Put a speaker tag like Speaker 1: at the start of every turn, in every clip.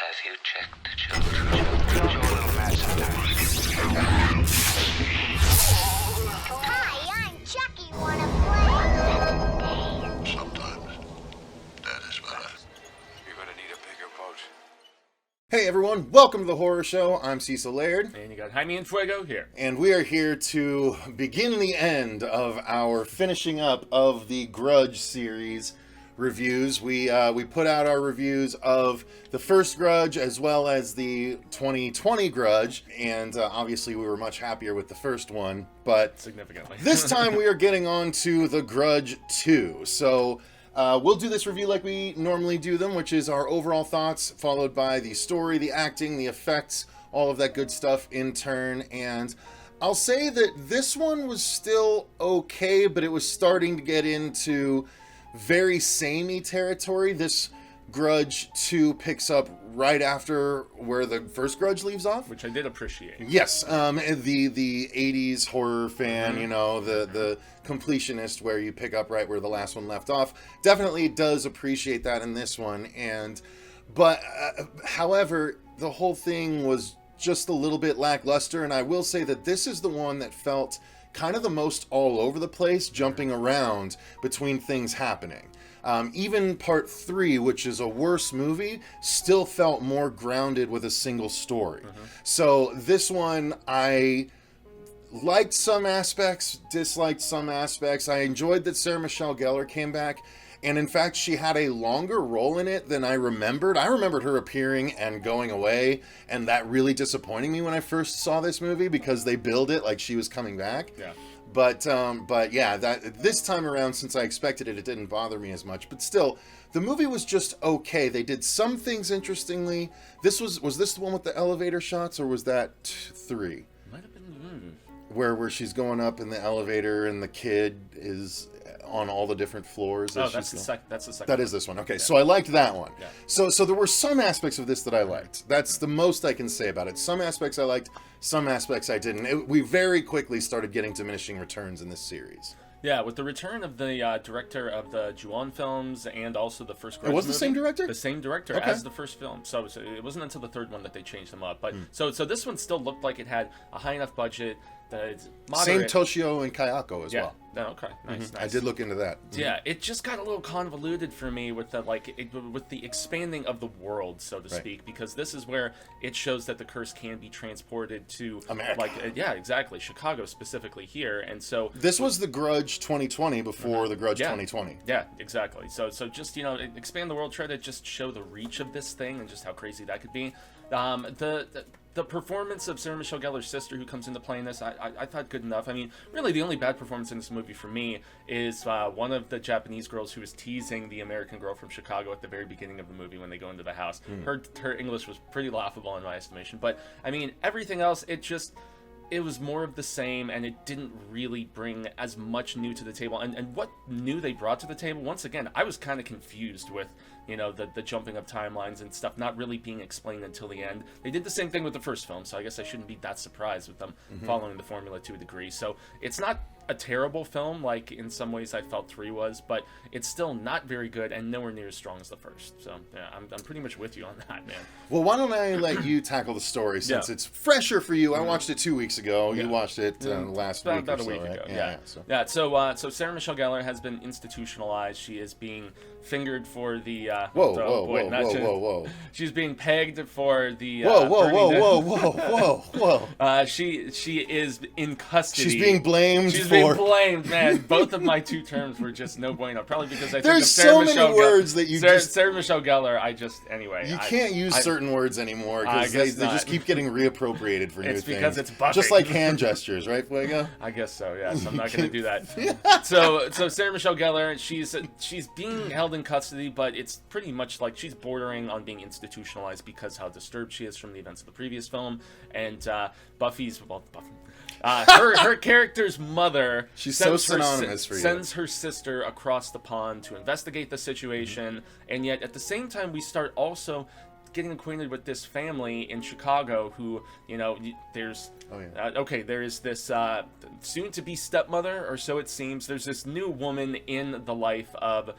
Speaker 1: Have you checked the children?
Speaker 2: Hi, I'm Chucky. Wanna play?
Speaker 3: Sometimes that is better.
Speaker 4: You're gonna need a bigger boat.
Speaker 5: Hey everyone, welcome to the Horror Show. I'm Cecil Laird.
Speaker 6: And you got Jaime and Fuego here.
Speaker 5: And we are here to begin the end of our finishing up of the Grudge series reviews. We put out our reviews of the first Grudge as well as the 2020 Grudge, and obviously we were much happier with the first one, but
Speaker 6: Significantly.
Speaker 5: this time we are getting on to the Grudge 2. So we'll do this review like we normally do them, which is our overall thoughts, followed by the story, the acting, the effects, all of that good stuff in turn. And I'll say that this one was still okay, but it was starting to get into very samey territory. This Grudge 2 picks up right after where the first Grudge leaves off,
Speaker 6: Which I did appreciate.
Speaker 5: yes. The 80s horror fan, you know, the completionist, where you pick up right where the last one left off, definitely does appreciate that in this one. But however, the whole thing was just a little bit lackluster, and I will say that this is the one that felt kind of the most all over the place, jumping around between things happening. Even part 3, which is a worse movie, still felt more grounded with a single story. So this one, I liked some aspects, disliked some aspects. I enjoyed that Sarah Michelle Gellar came back, and in fact, she had a longer role in it than I remembered. I remembered her appearing and going away, and that really disappointing me when I first saw this movie, because they billed it like she was coming back.
Speaker 6: Yeah.
Speaker 5: But yeah, that this time around, since I expected it, it didn't bother me as much. But still, the movie was just okay. They did some things interestingly. Was this the one with the elevator shots, or was that 3?
Speaker 6: Might have been.
Speaker 5: Where she's going up in the elevator and the kid is on all the different floors.
Speaker 6: Oh, that's the second.
Speaker 5: That is this one. Okay, so I liked that one.
Speaker 6: Yeah.
Speaker 5: So there were some aspects of this that I liked. That's the most I can say about it. Some aspects I liked, some aspects I didn't. We very quickly started getting diminishing returns in this series.
Speaker 6: Yeah, with the return of the director of the Ju-on films and also the first Grudge
Speaker 5: It was the
Speaker 6: movie.
Speaker 5: same director?
Speaker 6: The same director
Speaker 5: Okay.
Speaker 6: as the first film. So it wasn't until the third one that they changed them up. But so this one still looked like it had a high enough budget. Same
Speaker 5: Same Toshio and Kayako as
Speaker 6: yeah.
Speaker 5: well.
Speaker 6: No, okay. Nice, nice.
Speaker 5: I did look into that.
Speaker 6: Yeah, it just got a little convoluted for me with the with the expanding of the world, so to
Speaker 5: Right.
Speaker 6: speak, because this is where it shows that the curse can be transported to
Speaker 5: America.
Speaker 6: yeah, exactly, Chicago specifically here, and so
Speaker 5: This was the Grudge 2020 before the Grudge
Speaker 6: Yeah.
Speaker 5: 2020.
Speaker 6: yeah, exactly. So just expand the world, try to just show the reach of this thing and just how crazy that could be. The performance of Sarah Michelle Gellar's sister, who comes into play in this, I thought good enough. I mean, really, the only bad performance in this movie for me is one of the Japanese girls who was teasing the American girl from Chicago at the very beginning of the movie when they go into the house. Her English was pretty laughable in my estimation. But, I mean, everything else, it was more of the same, and it didn't really bring as much new to the table. And what new they brought to the table, once again, I was kind of confused with, the jumping of timelines and stuff not really being explained until the end. They did the same thing with the first film, so I guess I shouldn't be that surprised with them following the formula to a degree. So it's not a terrible film, like in some ways I felt 3 was, but it's still not very good and nowhere near as strong as the first. So yeah, I'm pretty much with you on that, man.
Speaker 5: Well, why don't I let you tackle the story, since
Speaker 6: Yeah.
Speaker 5: it's fresher for you. I watched it 2 weeks ago. You watched it last week
Speaker 6: about
Speaker 5: or
Speaker 6: a
Speaker 5: so,
Speaker 6: week
Speaker 5: right?
Speaker 6: ago.
Speaker 5: Yeah.
Speaker 6: So Sarah Michelle Gellar has been institutionalized. She is being fingered for the
Speaker 5: Whoa.
Speaker 6: She's being pegged for the
Speaker 5: Whoa.
Speaker 6: she is in custody.
Speaker 5: She's being blamed
Speaker 6: She's
Speaker 5: for...
Speaker 6: being blamed, man. Both of my 2 terms were just no bueno. Probably because I think
Speaker 5: There's
Speaker 6: of Sarah
Speaker 5: so many
Speaker 6: Michelle
Speaker 5: words that you just...
Speaker 6: Sarah Michelle Gellar. Anyway.
Speaker 5: You can't use certain words anymore
Speaker 6: I
Speaker 5: because they
Speaker 6: guess not.
Speaker 5: just keep getting reappropriated for new
Speaker 6: It's
Speaker 5: things.
Speaker 6: because it's Buffy.
Speaker 5: Just like hand gestures, right, Fuego?
Speaker 6: I guess so, yes. I'm not going to do that. So Sarah Michelle Gellar, she's being held in custody, but it's pretty much like she's bordering on being institutionalized because how disturbed she is from the events of the previous film. And her character's mother
Speaker 5: She's so synonymous for you.
Speaker 6: sends her sister across the pond to investigate the situation, and yet at the same time we start also getting acquainted with this family in Chicago who, there's there is this soon-to-be stepmother, or so it seems. There's this new woman in the life of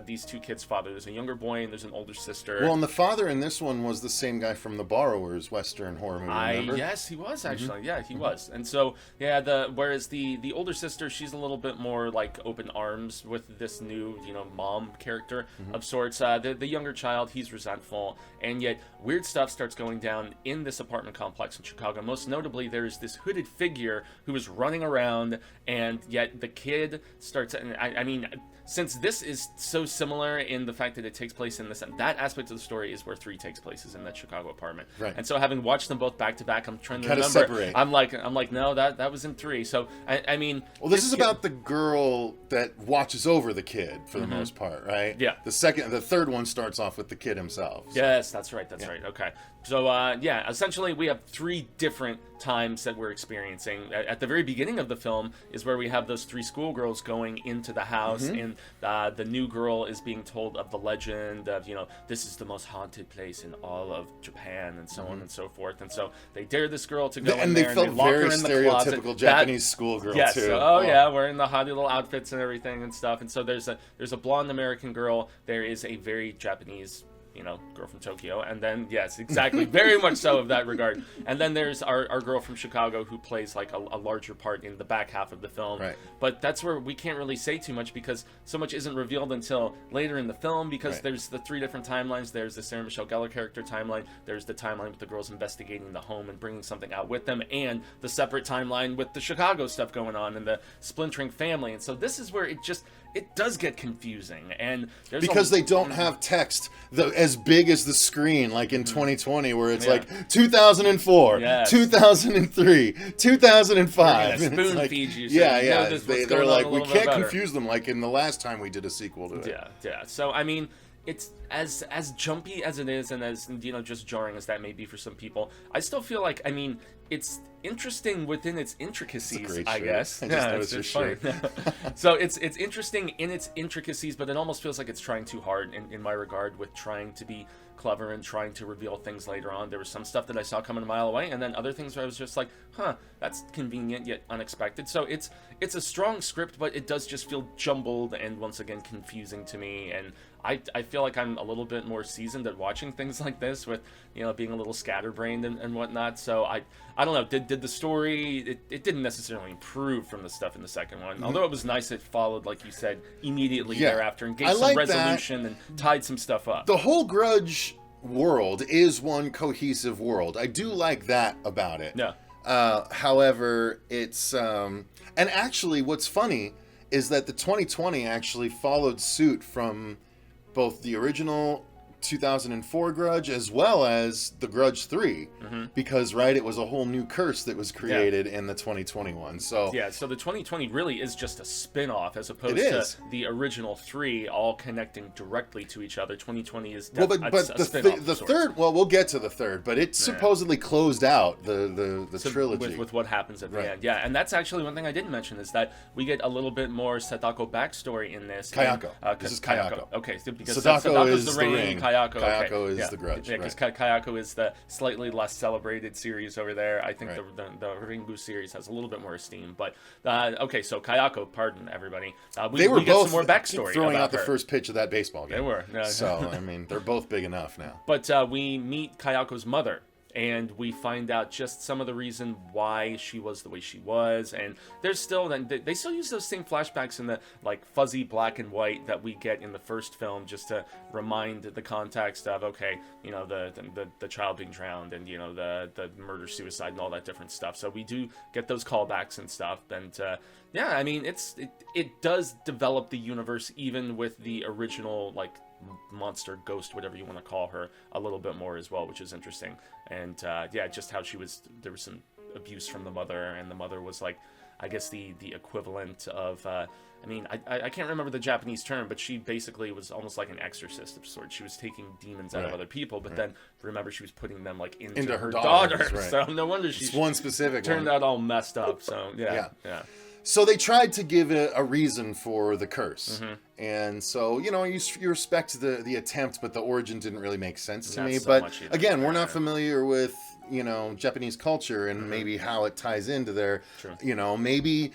Speaker 6: these two kids' father. There's a younger boy and there's an older sister.
Speaker 5: Well, and the father in this one was the same guy from The Borrowers, Western horror movie, remember?
Speaker 6: Yes, he was actually. Yeah, he was. And so, yeah, whereas the older sister, she's a little bit more like open arms with this new, mom character of sorts. The younger child, he's resentful, and yet weird stuff starts going down in this apartment complex in Chicago. Most notably, there is this hooded figure who is running around, and yet the kid starts. I mean, since this is so similar in the fact that it takes place in that aspect of the story is where 3 takes place, is in that Chicago apartment.
Speaker 5: Right.
Speaker 6: And so having watched them both back to back, I'm trying to
Speaker 5: Kinda
Speaker 6: remember.
Speaker 5: separate.
Speaker 6: I'm like, no, that was in 3. So I mean,
Speaker 5: Well, this is about the girl that watches over the kid for the most part, right?
Speaker 6: Yeah.
Speaker 5: The third one starts off with the kid himself. So.
Speaker 6: Yes, that's right. That's right. Okay. So, essentially we have 3 different times that we're experiencing. At the very beginning of the film is where we have those 3 schoolgirls going into the house, and the new girl is being told of the legend of, this is the most haunted place in all of Japan, and so on and so forth. And so they dare this girl to go in there,
Speaker 5: felt
Speaker 6: and they lock
Speaker 5: very
Speaker 6: her in the
Speaker 5: stereotypical
Speaker 6: closet.
Speaker 5: Japanese schoolgirl,
Speaker 6: yes,
Speaker 5: too.
Speaker 6: Yeah, wearing the haughty little outfits and everything and stuff. And so there's a blonde American girl. There is a very Japanese girl from Tokyo, and then yes, exactly, very much so of that regard. And then there's our girl from Chicago who plays like a larger part in the back half of the film.
Speaker 5: Right.
Speaker 6: But that's where we can't really say too much because so much isn't revealed until later in the film, because there's the 3 different timelines. There's the Sarah Michelle Gellar character timeline. There's the timeline with the girls investigating the home and bringing something out with them, and the separate timeline with the Chicago stuff going on and the splintering family. And so this is where it does get confusing, and there's
Speaker 5: because they don't have text as big as the screen, like in 2020, where it's like 2004, 2003, 2005.
Speaker 6: Spoon
Speaker 5: It's like,
Speaker 6: feed you. So
Speaker 5: they're like, we can't confuse them like in the last time we did a sequel to it.
Speaker 6: Yeah. So I mean, it's as jumpy as it is, and as just jarring as that may be for some people, I still feel like, I mean, it's interesting within its intricacies, I guess.
Speaker 5: It's
Speaker 6: funny. So it's interesting in its intricacies, but it almost feels like it's trying too hard in my regard with trying to be clever and trying to reveal things later on. There was some stuff that I saw coming a mile away, and then other things where I was just like, that's convenient yet unexpected. So it's a strong script, but it does just feel jumbled and once again confusing to me. And I feel like I'm a little bit more seasoned at watching things like this, with being a little scatterbrained and whatnot. So I don't know. Did the story, it didn't necessarily improve from the stuff in the second one, although it was nice it followed, like you said, immediately thereafter, and gave some resolution and tied some stuff up.
Speaker 5: The whole Grudge world is one cohesive world. I do like that about it.
Speaker 6: Yeah.
Speaker 5: However, it's and actually what's funny is that the 2020 actually followed suit from both the original 2004 Grudge as well as the Grudge 3, because it was a whole new curse that was created in the 2021. So
Speaker 6: so the 2020 really is just a spin-off as opposed to the original 3 all connecting directly to each other. 2020 is
Speaker 5: but the third, well, we'll get to the third, but it supposedly closed out the trilogy
Speaker 6: with what happens at the end. Yeah, and that's actually one thing I didn't mention, is that we get a little bit more Sadako backstory in this.
Speaker 5: Kayako. This is Kayako.
Speaker 6: Okay, so because
Speaker 5: Sadako is
Speaker 6: the
Speaker 5: the
Speaker 6: ring.
Speaker 5: ring.
Speaker 6: Kayako
Speaker 5: is the Grudge.
Speaker 6: Yeah, because Kayako is the slightly less celebrated series over there. I think the Ringu series has a little bit more esteem. But okay, so Kayako, pardon everybody.
Speaker 5: We
Speaker 6: get
Speaker 5: both
Speaker 6: some more backstory
Speaker 5: throwing
Speaker 6: about
Speaker 5: out the
Speaker 6: her.
Speaker 5: first pitch of that baseball game.
Speaker 6: They were.
Speaker 5: So I mean, they're both big enough now.
Speaker 6: But we meet Kayako's mother, and we find out just some of the reason why she was the way she was. And there's still, they still use those same flashbacks in the like fuzzy black and white that we get in the first film, just to remind the context of, okay, the child being drowned, and the murder suicide and all that different stuff. So we do get those callbacks and stuff. And I mean, it does develop the universe, even with the original like monster, ghost, whatever you want to call her, a little bit more as well, which is interesting. And just how there was some abuse from the mother, and the mother was like, I guess the equivalent of I mean, I can't remember the Japanese term, but she basically was almost like an exorcist of sorts. She was taking demons out of other people, but then remember, she was putting them like into her daughter. So no wonder she's
Speaker 5: one specific
Speaker 6: turned out all messed up. So yeah.
Speaker 5: So they tried to give it a reason for the curse. And so, you respect the attempt, but the origin didn't really make sense to me. But again, we're not familiar with Japanese culture and maybe how it ties into their,
Speaker 6: True.
Speaker 5: maybe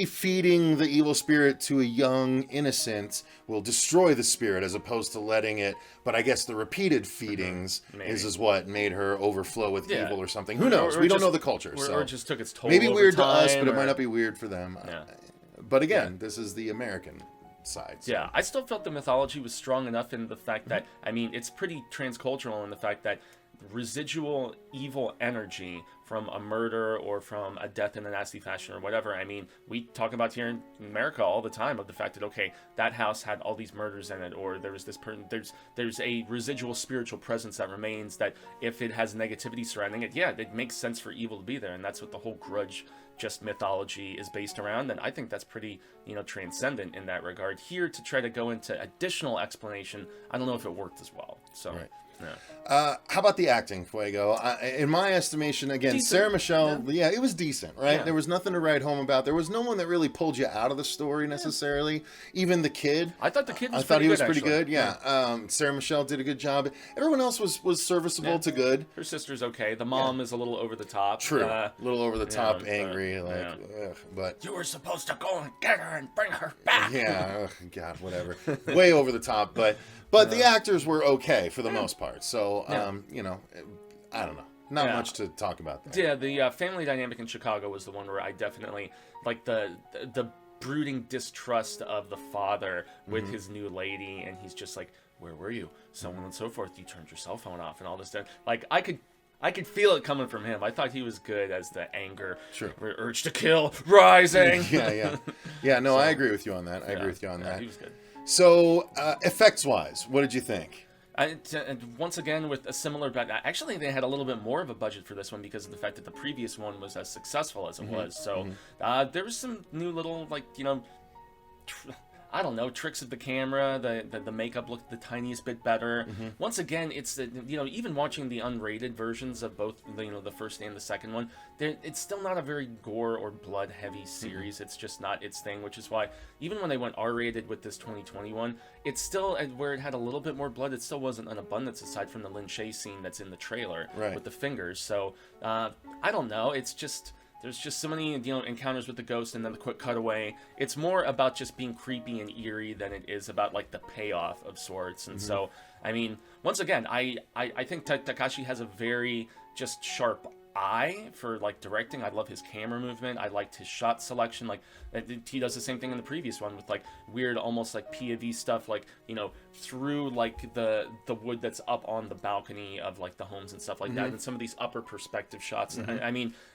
Speaker 5: feeding the evil spirit to a young innocent will destroy the spirit as opposed to letting it. But I guess the repeated feedings is what made her overflow with evil or something. Who knows? We don't know the culture.
Speaker 6: Or it just took its toll.
Speaker 5: Maybe
Speaker 6: over
Speaker 5: weird
Speaker 6: time,
Speaker 5: to us, but it might not be weird for them.
Speaker 6: Yeah.
Speaker 5: But again, this is the American side. So.
Speaker 6: Yeah, I still felt the mythology was strong enough in the fact that, it's pretty transcultural in the fact that residual evil energy from a murder or from a death in a nasty fashion or whatever. We talk about here in America all the time of the fact that, okay, that house had all these murders in it, or there was this person, there's a residual spiritual presence that remains that if it has negativity surrounding it, it makes sense for evil to be there. And that's what the whole Grudge just mythology is based around. And I think that's pretty, transcendent in that regard. Here to try to go into additional explanation, I don't know if it worked as well. So,
Speaker 5: right.
Speaker 6: Yeah.
Speaker 5: How about the acting, Fuego? In my estimation, again,
Speaker 6: Decent.
Speaker 5: Sarah Michelle, it was decent, right?
Speaker 6: Yeah.
Speaker 5: There was nothing to write home about. There was no one that really pulled you out of the story necessarily. Even the kid.
Speaker 6: I thought the kid was
Speaker 5: he was pretty
Speaker 6: actually.
Speaker 5: good, yeah. Sarah Michelle did a good job. Everyone else was serviceable to good.
Speaker 6: Her sister's okay. The mom is a little over the top.
Speaker 5: True. A little over the top, angry,
Speaker 6: but,
Speaker 5: but...
Speaker 6: You were supposed to go and get her and bring her back.
Speaker 5: Yeah, God, whatever. Way over the top, but the actors were okay for the most part. So, I don't know. Not much to talk about there.
Speaker 6: Yeah, the family dynamic in Chicago was the one where I definitely, like the brooding distrust of the father with his new lady, and he's just like, where were you? So on and so forth. You turned your cell phone off and all this stuff. Like, I could feel it coming from him. I thought he was good as the anger, urge to kill, rising.
Speaker 5: Yeah, no, I agree with you on that.
Speaker 6: He was good.
Speaker 5: So, effects-wise, what did you think?
Speaker 6: And once again, with a similar... Actually, they had a little bit more of a budget for this one because of the fact that the previous one was as successful as it was. So, there was some new little, I don't know, tricks of the camera. The makeup looked the tiniest bit better. Once again, it's even watching the unrated versions of both the first and the second one, it's still not a very gore or blood heavy series. It's just not its thing, which is why even when they went R-rated with this 2021, it's still where it had a little bit more blood. It still wasn't an abundance aside from the Lin Shaye scene that's in the trailer with the fingers. So I don't know. It's just. There's just so many, encounters with the ghost and then the quick cutaway. It's more about just being creepy and eerie than it is about, the payoff of sorts. And so, once again, I think Takashi has a very just sharp eye for, directing. I love his camera movement. I liked his shot selection. He does the same thing in the previous one with, weird, almost, POV stuff, through, the wood that's up on the balcony of, the homes and stuff like that. And some of these upper perspective shots.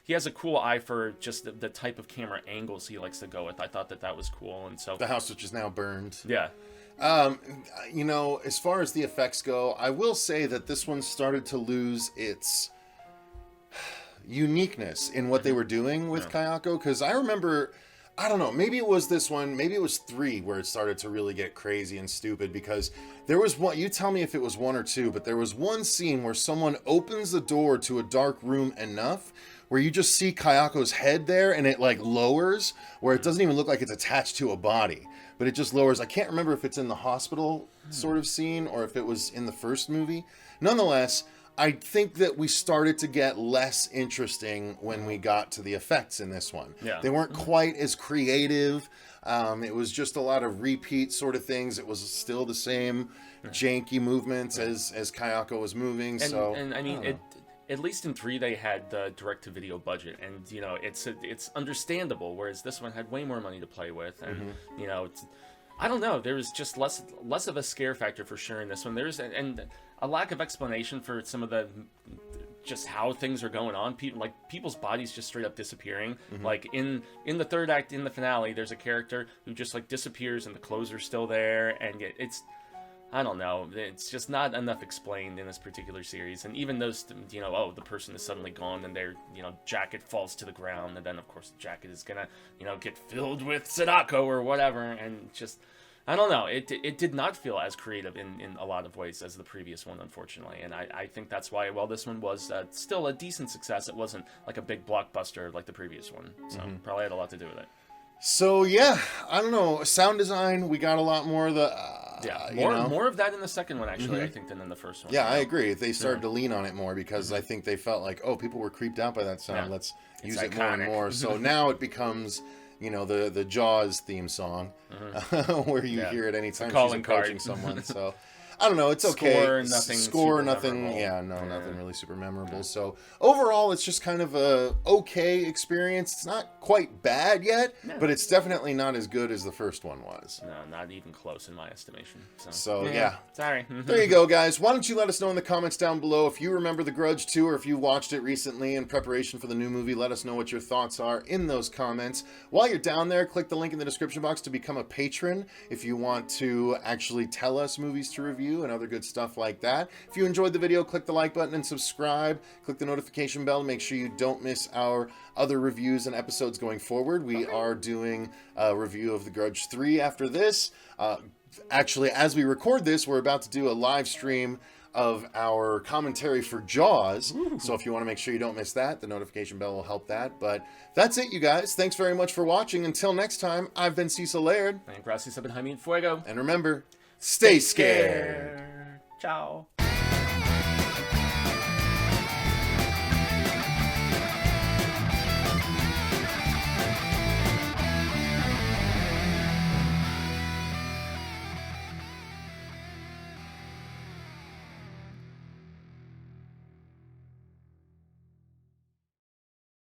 Speaker 6: He has a cool eye for just the type of camera angles he likes to go with. I thought that was cool. And so...
Speaker 5: The house which is now burned.
Speaker 6: Yeah.
Speaker 5: As far as the effects go, I will say that this one started to lose its... uniqueness in what they were doing with Kayako, because I remember, I don't know, maybe it was this one, maybe it was 3 where it started to really get crazy and stupid, because there was one, you tell me if it was 1 or 2, but there was one scene where someone opens the door to a dark room enough where you just see Kayako's head there and it lowers, where it doesn't even look like it's attached to a body, but it just lowers. I can't remember if it's in the hospital sort of scene or if it was in the first movie. Nonetheless, I think that we started to get less interesting when we got to the effects in this one.
Speaker 6: Yeah.
Speaker 5: They weren't quite as creative. It was just a lot of repeat sort of things. It was still the same janky movements as Kayako was moving.
Speaker 6: At least in 3 they had the direct-to-video budget, and it's understandable. Whereas this one had way more money to play with, and I don't know. There was just less of a scare factor for sure in this one. There's and a lack of explanation for some of the just how things are going on. People's bodies just straight up disappearing. In the third act, in the finale, there's a character who just disappears and the clothes are still there, and it's I don't know. It's just not enough explained in this particular series. And even those, the person is suddenly gone and their, jacket falls to the ground. And then, of course, the jacket is going to, get filled with Sadako or whatever. And just, I don't know. It did not feel as creative in a lot of ways as the previous one, unfortunately. And I think that's why, while this one was still a decent success, it wasn't like a big blockbuster like the previous one. So probably had a lot to do with it.
Speaker 5: So, yeah, I don't know. Sound design, we got a lot more of the...
Speaker 6: Yeah,
Speaker 5: you know?
Speaker 6: more of that in the second one, actually, I think, than in the first one.
Speaker 5: Yeah,
Speaker 6: you
Speaker 5: I
Speaker 6: know?
Speaker 5: agree. They started to lean on it more because I think they felt like, oh, people were creeped out by that sound.
Speaker 6: Yeah.
Speaker 5: Let's
Speaker 6: It's
Speaker 5: use it more and
Speaker 6: iconic.
Speaker 5: more. So now it becomes, the Jaws theme song, where you
Speaker 6: Yeah.
Speaker 5: hear it anytime she's
Speaker 6: calling
Speaker 5: approaching
Speaker 6: card.
Speaker 5: someone. So I don't know. It's okay.
Speaker 6: Score, nothing super memorable.
Speaker 5: Yeah, no, nothing really super memorable. So overall, it's just kind of a okay experience. It's not quite bad yet, but it's definitely not as good as the first one was.
Speaker 6: No, not even close in my estimation.
Speaker 5: So yeah.
Speaker 6: Sorry.
Speaker 5: There you go, guys. Why don't you let us know in the comments down below if you remember The Grudge 2 or if you watched it recently in preparation for the new movie. Let us know what your thoughts are in those comments. While you're down there, click the link in the description box to become a patron if you want to actually tell us movies to review and other good stuff like that. If you enjoyed the video, click the like button and subscribe. Click the notification bell to make sure you don't miss our other reviews and episodes going forward. We are doing a review of The Grudge 3 after this. Actually, as we record this, we're about to do a live stream of our commentary for Jaws. So if you want to make sure you don't miss that, the notification bell will help that. But that's it, you guys. Thanks very much for watching. Until next time, I've been Cecil Laird.
Speaker 6: And gracias a Jaime Fuego.
Speaker 5: And remember, stay scared.
Speaker 6: Ciao.